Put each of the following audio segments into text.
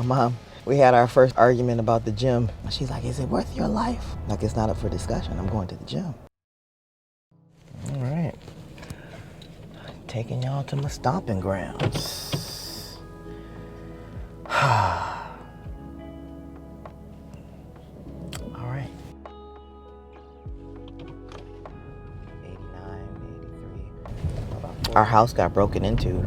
mom. We had our first argument about the gym. She's like, is it worth your life? Like, it's not up for discussion. I'm going to the gym. All right. Taking y'all to my stomping grounds. All right. 89, 83. Our house got broken into.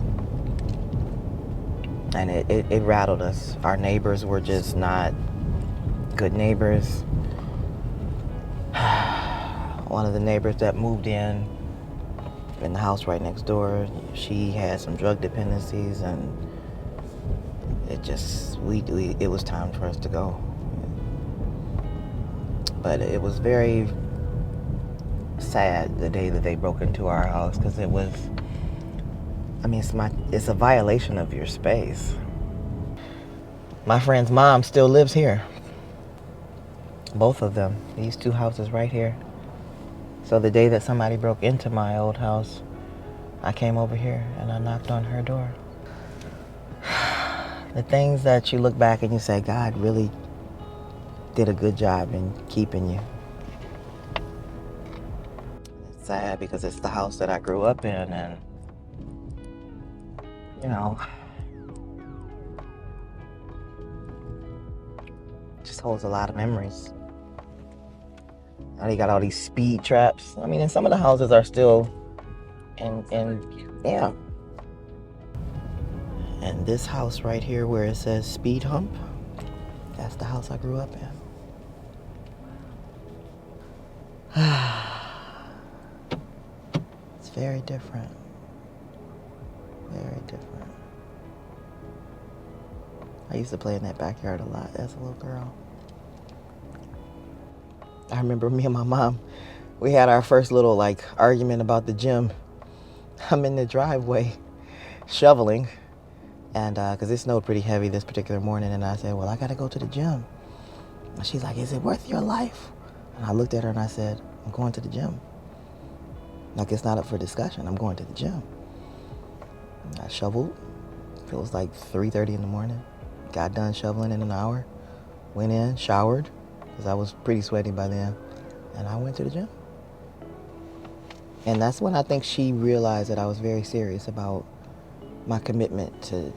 And it rattled us. Our neighbors were just not good neighbors. One of the neighbors that moved in the house right next door, she had some drug dependencies, and it just, it was time for us to go. But it was very sad the day that they broke into our house, because it was, I mean, it's a violation of your space. My friend's mom still lives here. Both of them. These two houses right here. So the day that somebody broke into my old house, I came over here and I knocked on her door. The things that you look back and you say, God really did a good job in keeping you. It's sad because it's the house that I grew up in, and you know, just holds a lot of memories. Now they got all these speed traps. I mean, and some of the houses are still yeah. And this house right here where it says speed hump, that's the house I grew up in. It's very different. Very different. I used to play in that backyard a lot as a little girl. I remember me and my mom, we had our first little argument about the gym. I'm in the driveway shoveling, and because it snowed pretty heavy this particular morning, and I said, well, I gotta go to the gym. And she's like, is it worth your life? And I looked at her and I said, I'm going to the gym. Like, it's not up for discussion. I'm going to the gym. And I shoveled. It was like 3:30 in the morning. Got done shoveling in an hour. Went in, showered, because I was pretty sweaty by then. And I went to the gym. And that's when I think she realized that I was very serious about my commitment to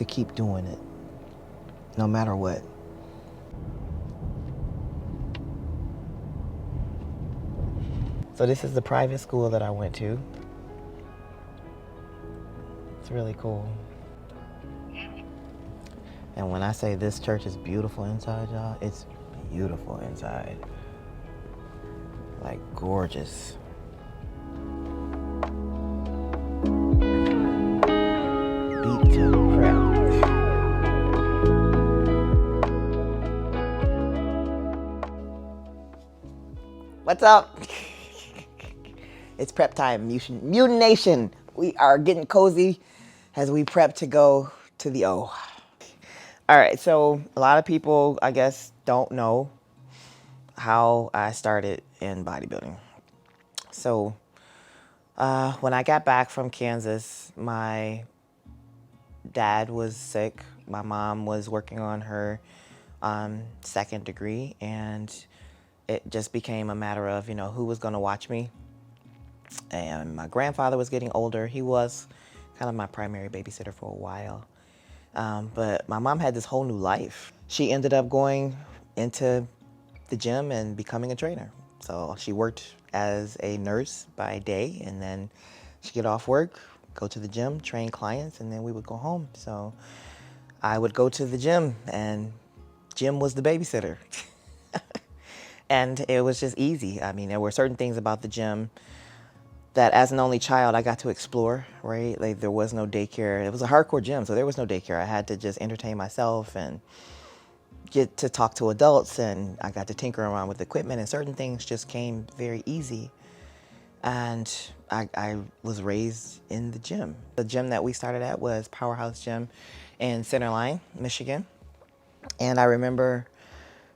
keep doing it, no matter what. So this is the private school that I went to. It's really cool. And when I say this church is beautiful inside, y'all, it's beautiful inside. Like, gorgeous. Beat to crap. What's up? It's prep time, Mutant Nation. We are getting cozy as we prep to go to the O. All right, so a lot of people, I guess, don't know how I started in bodybuilding. So when I got back from Kansas, my dad was sick. My mom was working on her second degree, and it just became a matter of, who was going to watch me. And my grandfather was getting older. He was kind of my primary babysitter for a while. But my mom had this whole new life. She ended up going into the gym and becoming a trainer. So she worked as a nurse by day, and then she'd get off work, go to the gym, train clients, and then we would go home. So I would go to the gym, and Jim was the babysitter. And it was just easy. I mean, there were certain things about the gym that as an only child, I got to explore, right? Like, there was no daycare. It was a hardcore gym, so there was no daycare. I had to just entertain myself and get to talk to adults, and I got to tinker around with equipment, and certain things just came very easy. And I was raised in the gym. The gym that we started at was Powerhouse Gym in Centerline, Michigan. And I remember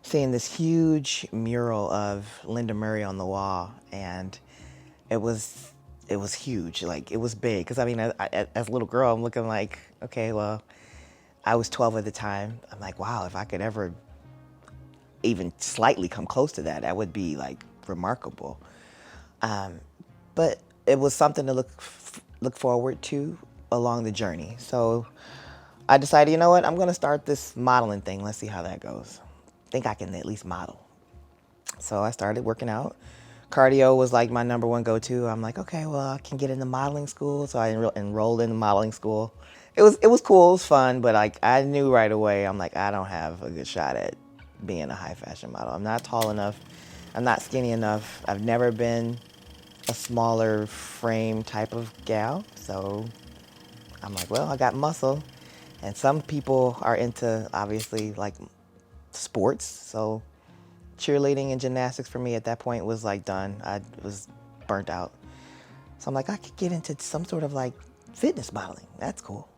seeing this huge mural of Lenda Murray on the wall, and it was huge. Like, it was big, because I mean, as a little girl, I'm looking like, okay, well, I was 12 at the time. I'm like, wow, if I could ever even slightly come close to that, that would be like remarkable. But it was something to look forward to along the journey. So I decided, you know what, I'm gonna start this modeling thing. Let's see how that goes. Think I can at least model. So I started working out. Cardio was like my number one go-to. I'm like, okay, well, I can get into modeling school. So I enrolled in modeling school. It was cool, it was fun, but like I knew right away, I'm like, I don't have a good shot at being a high fashion model. I'm not tall enough. I'm not skinny enough. I've never been a smaller frame type of gal. So I'm like, well, I got muscle. And some people are into, obviously, like sports. So cheerleading and gymnastics for me at that point was like done. I was burnt out. So I'm like, I could get into some sort of like fitness modeling. That's cool.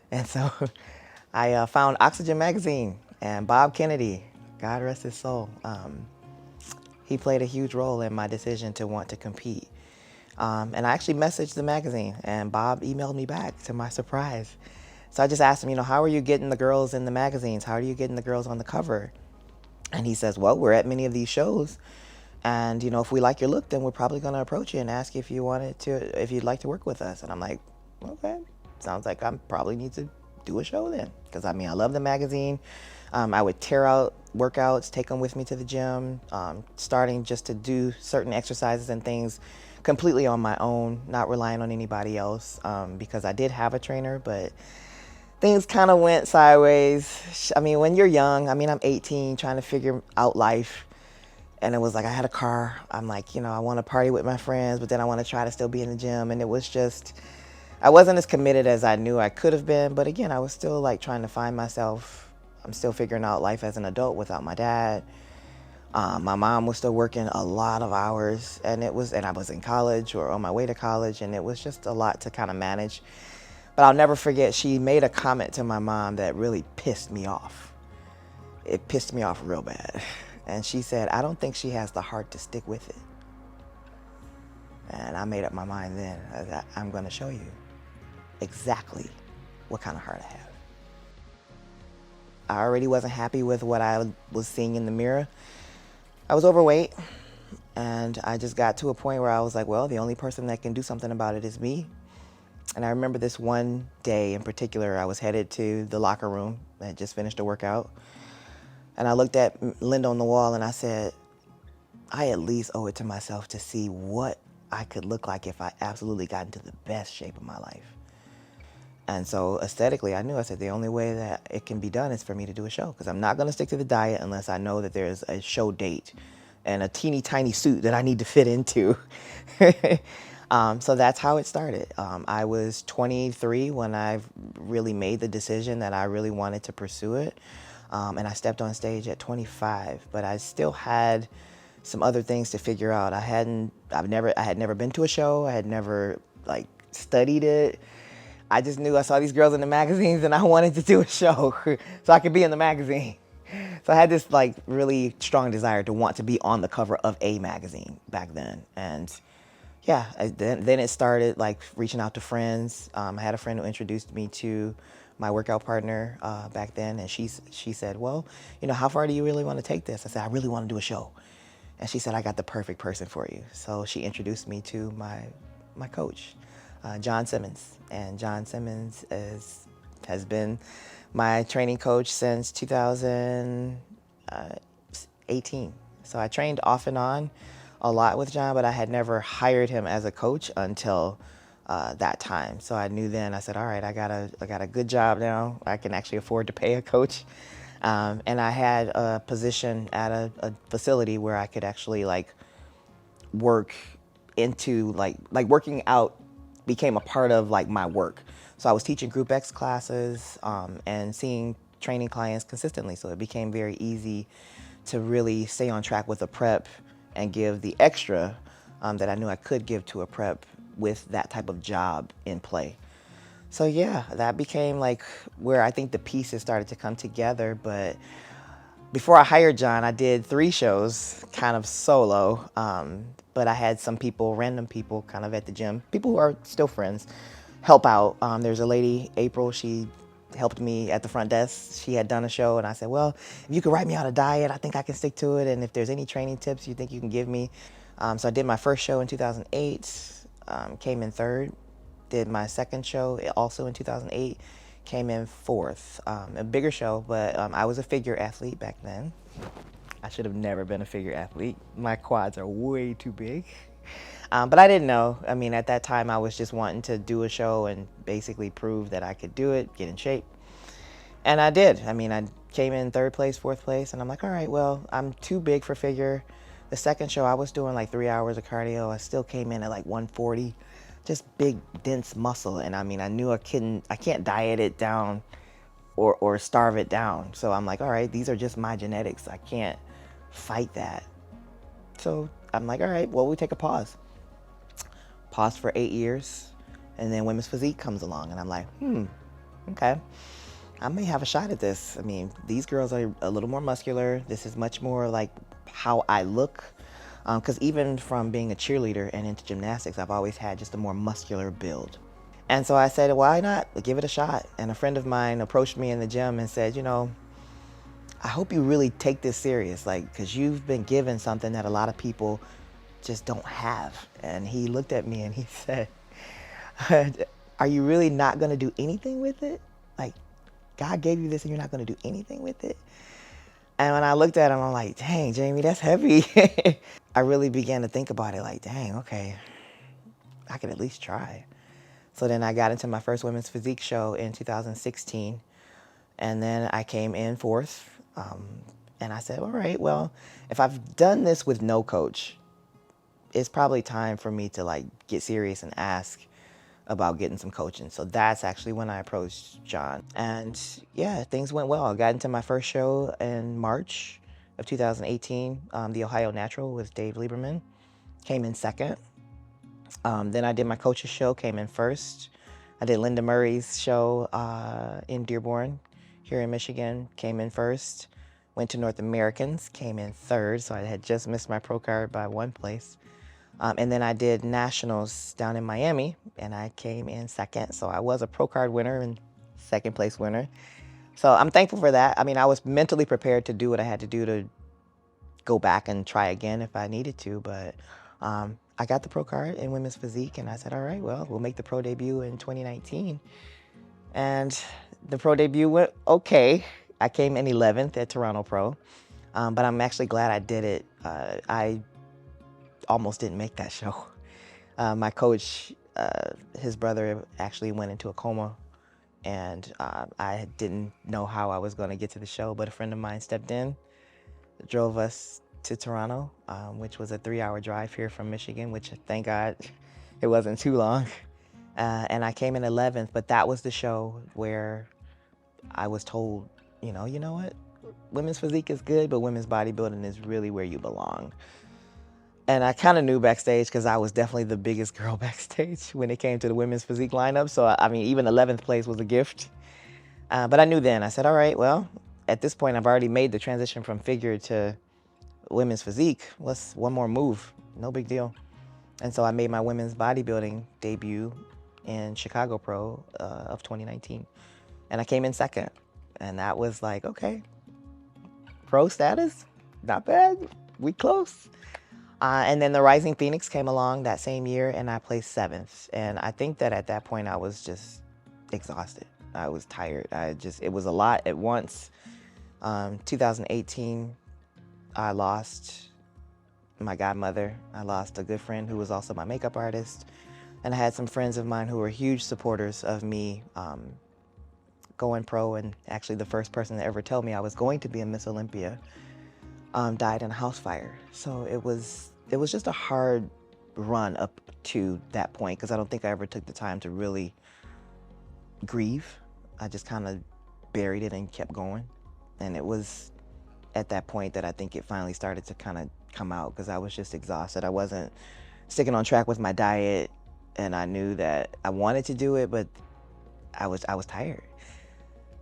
And so I found Oxygen Magazine, and Bob Kennedy, God rest his soul, he played a huge role in my decision to want to compete. And I actually messaged the magazine, and Bob emailed me back to my surprise. So I just asked him, how are you getting the girls in the magazines? How are you getting the girls on the cover? And he says, well, we're at many of these shows, and if we like your look, then we're probably going to approach you and ask you if you'd like to work with us. And I'm like, okay, sounds like I probably need to do a show then, because I love the magazine. I would tear out workouts, take them with me to the gym, starting just to do certain exercises and things completely on my own, not relying on anybody else, because I did have a trainer, but things kind of went sideways. When you're young, I'm 18, trying to figure out life. And it was like I had a car. I'm like, I want to party with my friends, but then I want to try to still be in the gym. And it was just, I wasn't as committed as I knew I could have been. But again, I was still like trying to find myself. I'm still figuring out life as an adult without my dad. My mom was still working a lot of hours, and I was in college or on my way to college, and it was just a lot to kind of manage. But I'll never forget, she made a comment to my mom that really pissed me off. It pissed me off real bad. And she said, I don't think she has the heart to stick with it. And I made up my mind then, that I'm going to show you exactly what kind of heart I have. I already wasn't happy with what I was seeing in the mirror. I was overweight, and I just got to a point where I was like, well, the only person that can do something about it is me. And I remember this one day in particular, I was headed to the locker room. I had just finished a workout. And I looked at Lenda on the wall and I said, I at least owe it to myself to see what I could look like if I absolutely got into the best shape of my life. And so aesthetically, I said, the only way that it can be done is for me to do a show, because I'm not going to stick to the diet unless I know that there's a show date and a teeny tiny suit that I need to fit into. So that's how it started. I was 23 when I really made the decision that I really wanted to pursue it. And I stepped on stage at 25, but I still had some other things to figure out. I had never been to a show. I had never studied it. I just knew I saw these girls in the magazines and I wanted to do a show so I could be in the magazine. So I had this really strong desire to want to be on the cover of a magazine back then. And yeah, then it started reaching out to friends. I had a friend who introduced me to my workout partner back then, and she said, well, how far do you really want to take this? I said, I really want to do a show. And she said, I got the perfect person for you. So she introduced me to my coach, John Simmons. And John Simmons has been my training coach since 2018. So I trained off and on a lot with John, but I had never hired him as a coach until that time. So I knew then, I said, all right, I got a good job now. I can actually afford to pay a coach. And I had a position at a facility where I could actually work into working out became a part of my work. So I was teaching Group X classes and seeing training clients consistently. So it became very easy to really stay on track with a prep and give the extra that I knew I could give to a prep with that type of job in play. So yeah, that became where I think the pieces started to come together. But before I hired John, I did 3 shows kind of solo. But I had some people, random people kind of at the gym, people who are still friends, help out. There's a lady, April, she helped me at the front desk. She had done a show, and I said, well, if you could write me out a diet, I think I can stick to it. And if there's any training tips you think you can give me. So I did my first show in 2008, came in third. Did my second show also in 2008, came in fourth. A bigger show, but I was a figure athlete back then. I should have never been a figure athlete. My quads are way too big. But I didn't know. I mean, at that time, I was just wanting to do a show and basically prove that I could do it, get in shape. And I did. I mean, I came in third place, fourth place, and I'm like, all right, well, I'm too big for figure. The second show, I was doing like 3 hours of cardio. I still came in at like 140, just big, dense muscle. And I mean, I knew I can't diet it down or starve it down. So I'm like, all right, these are just my genetics. I can't fight that. So I'm like, all right, well, we take a pause. Pause for 8 years, and then Women's Physique comes along, and I'm like, okay, I may have a shot at this. I mean, these girls are a little more muscular. This is much more like how I look, because even from being a cheerleader and into gymnastics, I've always had just a more muscular build. And so I said, why not give it a shot? And a friend of mine approached me in the gym and said, you know, I hope you really take this serious, like, because you've been given something that a lot of people just don't have. And he looked at me and he said, are you really not going to do anything with it? Like, God gave you this and you're not going to do anything with it? And when I looked at him, I'm like, dang, Jamie, that's heavy. I really began to think about it like, dang, okay, I could at least try. So then I got into my first Women's Physique show in 2016. And then I came in fourth. And I said, all right, well, if I've done this with no coach, it's probably time for me to like get serious and ask about getting some coaching. So that's actually when I approached John. And yeah, things went well. I got into my first show in March of 2018, the Ohio Natural with Dave Lieberman. Came in second. Then I did my coach's show, came in first. I did Lenda Murray's show in Dearborn here in Michigan, came in first. Went to North Americans, came in third, so I had just missed my pro card by one place. And then I did nationals down in Miami, and I came in second. So I was a pro card winner and second place winner. So I'm thankful for that. I mean, I was mentally prepared to do what I had to do to go back and try again if I needed to. But I got the pro card in Women's Physique, and I said, all right, well, we'll make the pro debut in 2019. And the pro debut went okay. I came in 11th at Toronto Pro, but I'm actually glad I did it. I almost didn't make that show. My coach, his brother actually went into a coma, and I didn't know how I was going to get to the show, but a friend of mine stepped in, drove us to Toronto, which was a 3-hour drive here from Michigan, which thank God it wasn't too long. And I came in 11th, but that was the show where I was told, you know what? Women's physique is good, but women's bodybuilding is really where you belong. And I kind of knew backstage because I was definitely the biggest girl backstage when it came to the women's physique lineup. So, I mean, even 11th place was a gift. But I knew then. I said, all right, well, at this point, I've already made the transition from figure to women's physique. Let's one more move. No big deal. And so I made my women's bodybuilding debut in Chicago Pro of 2019. And I came in second. And that was like, okay, pro status, not bad. We close. And then the Rising Phoenix came along that same year, and I placed 7th. And I think that at that point, I was just exhausted. I was tired. It was a lot at once. 2018, I lost my godmother. I lost a good friend who was also my makeup artist. And I had some friends of mine who were huge supporters of me going pro. And actually, the first person to ever tell me I was going to be a Ms Olympia died in a house fire. So it was just a hard run up to that point because I don't think I ever took the time to really grieve. I just kind of buried it and kept going. And it was at that point that I think it finally started to kind of come out because I was just exhausted. I wasn't sticking on track with my diet, and I knew that I wanted to do it, but I was tired.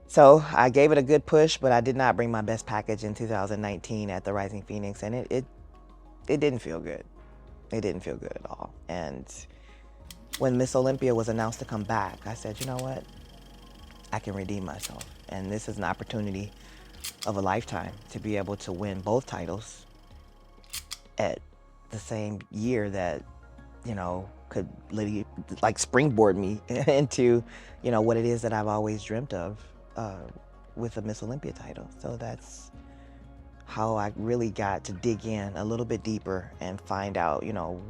So I gave it a good push, but I did not bring my best package in 2019 at the Rising Phoenix, and it didn't feel good. It didn't feel good at all. And when Ms Olympia was announced to come back, I said, you know what? I can redeem myself. And this is an opportunity of a lifetime to be able to win both titles at the same year that, you know, could literally like springboard me into, you know, what it is that I've always dreamt of with a Ms Olympia title. So that's how I really got to dig in a little bit deeper and find out, you know,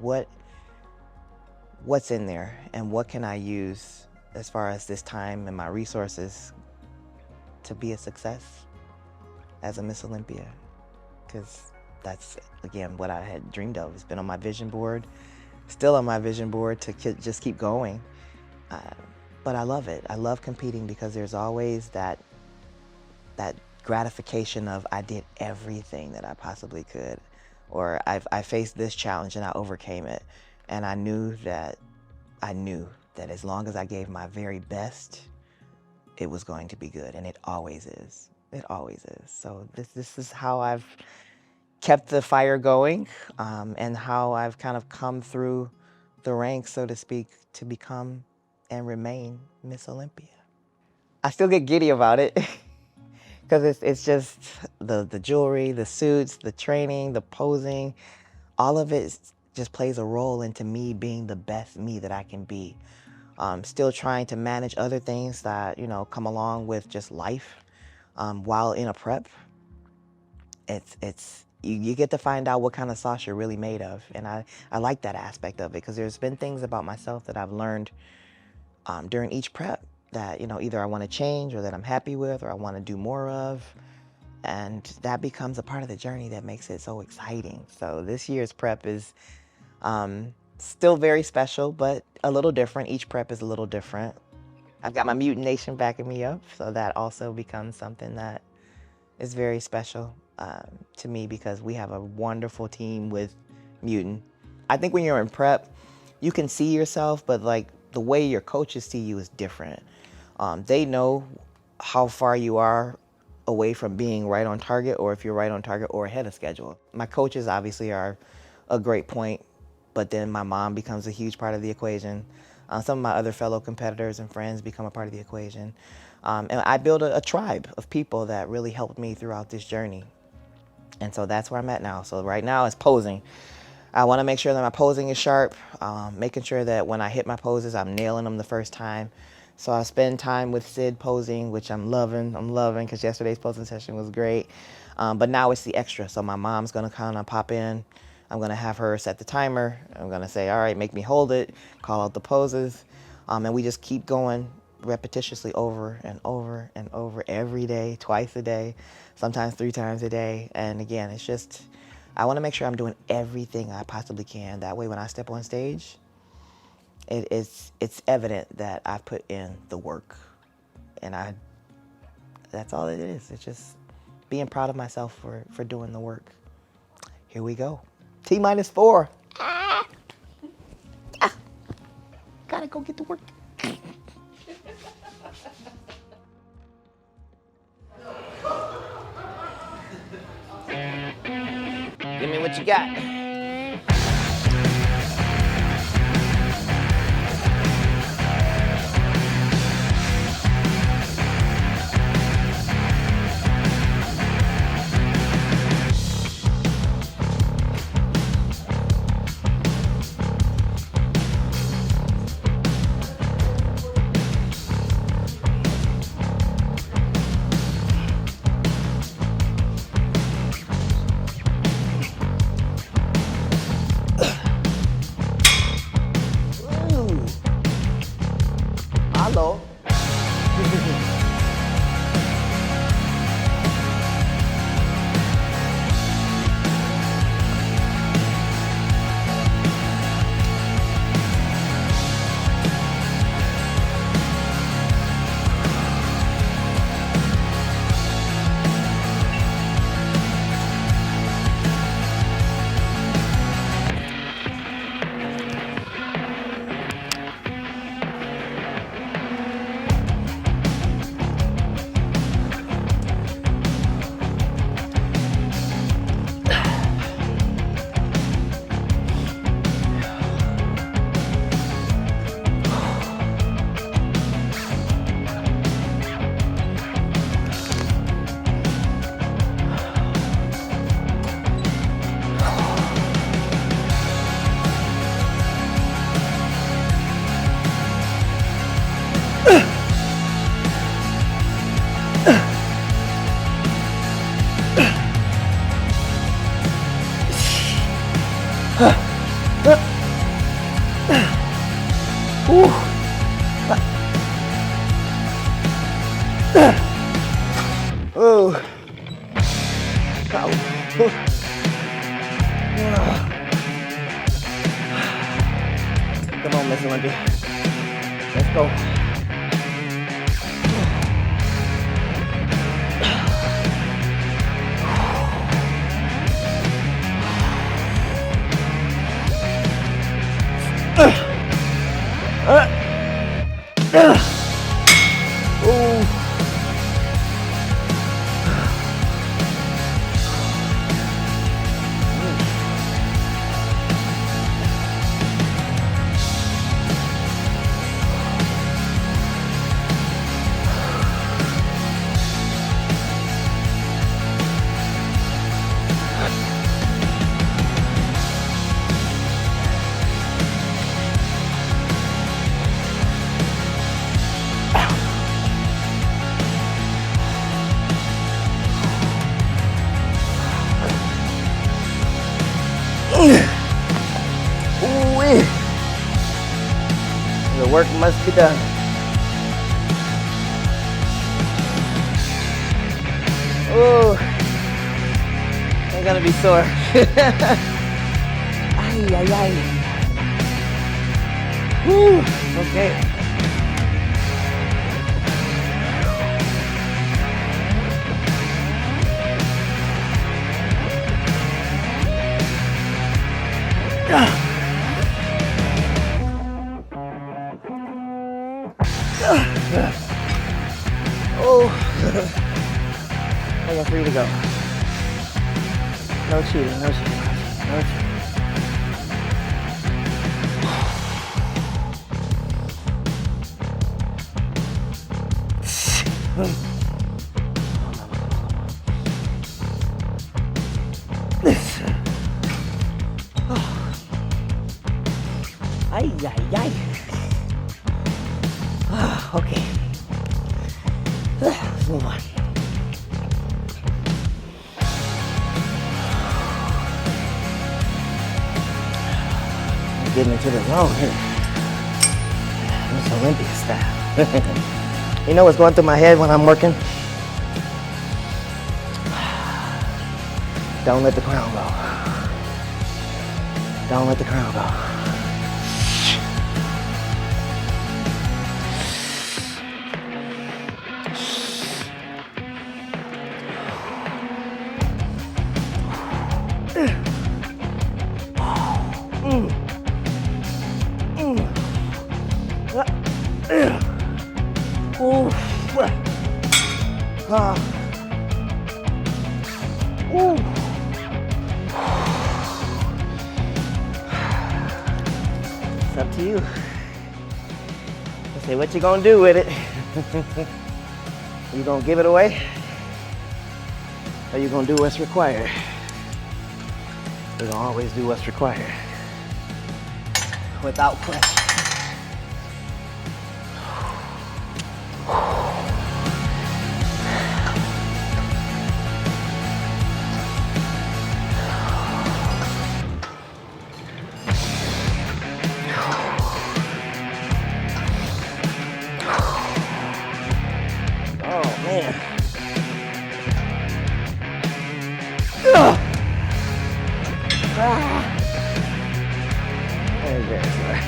what's in there and what can I use as far as this time and my resources to be a success as a Ms Olympia. Because that's, again, what I had dreamed of. It's been on my vision board, still on my vision board to just keep going. But I love it. I love competing because there's always that gratification of I did everything that I possibly could, or I faced this challenge and I overcame it. And I knew that as long as I gave my very best, it was going to be good, and it always is. It always is. So this is how I've kept the fire going, and how I've kind of come through the ranks, so to speak, to become and remain Ms Olympia. I still get giddy about it because it's just the jewelry, the suits, the training, the posing, all of it just plays a role into me being the best me that I can be. Still trying to manage other things that, you know, come along with just life while in a prep. You get to find out what kind of sauce you're really made of. And I like that aspect of it, because there's been things about myself that I've learned during each prep that, you know, either I want to change or that I'm happy with or I want to do more of. And that becomes a part of the journey that makes it so exciting. So this year's prep is still very special, but a little different. Each prep is a little different. I've got my Mutant Nation backing me up, so that also becomes something that is very special to me, because we have a wonderful team with Mutant. I think when you're in prep, you can see yourself, but like the way your coaches see you is different. They know how far you are away from being right on target, or if you're right on target or ahead of schedule. My coaches obviously are a great point, but then my mom becomes a huge part of the equation. Some of my other fellow competitors and friends become a part of the equation. And I build a tribe of people that really helped me throughout this journey. And so that's where I'm at now. So right now it's posing. I want to make sure that my posing is sharp, making sure that when I hit my poses, I'm nailing them the first time. So I spend time with Sid posing, which I'm loving, because yesterday's posing session was great. But now it's the extra. So my mom's going to kind of pop in. I'm going to have her set the timer. I'm going to say, all right, make me hold it, call out the poses. And we just keep going repetitiously over and over and over every day, twice a day, sometimes 3 times a day. And again, it's just, I want to make sure I'm doing everything I possibly can. That way when I step on stage, it's evident that I put in the work. And that's all it is. It's just being proud of myself for doing the work. Here we go. T-4. Gotta go get to work. Give me what you got. Come on, Ms Olympia. Let's go. The work must be done. Oh, I'm gonna be sore. Ay, ay, ay. Woo, okay. Oh, I got free to go. No cheating, no cheating, no cheating. Ay, ay, ay. Okay. Let's move on. I'm getting into the zone here. Ms Olympia style. You know what's going through my head when I'm working? Don't let the crown go. Don't let the crown go. It's up to you. Say what you gonna do with it. You gonna give it away? Or you gonna do what's required? We're gonna always do what's required. Without question.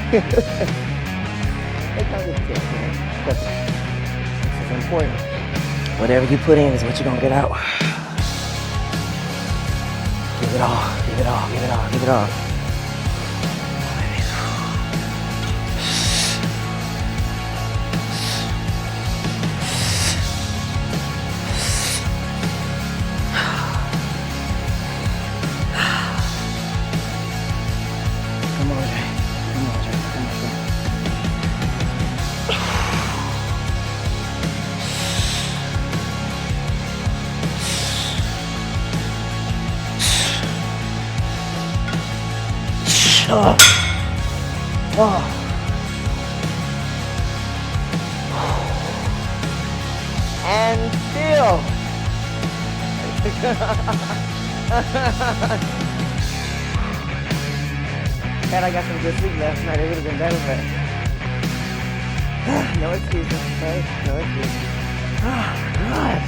This is important. Whatever you put in is what you're gonna get out. Give it all, give it all, give it all, give it all. And still. Had I got some good sleep last night, it would have been better, but no excuses, right? No excuses. Oh, God.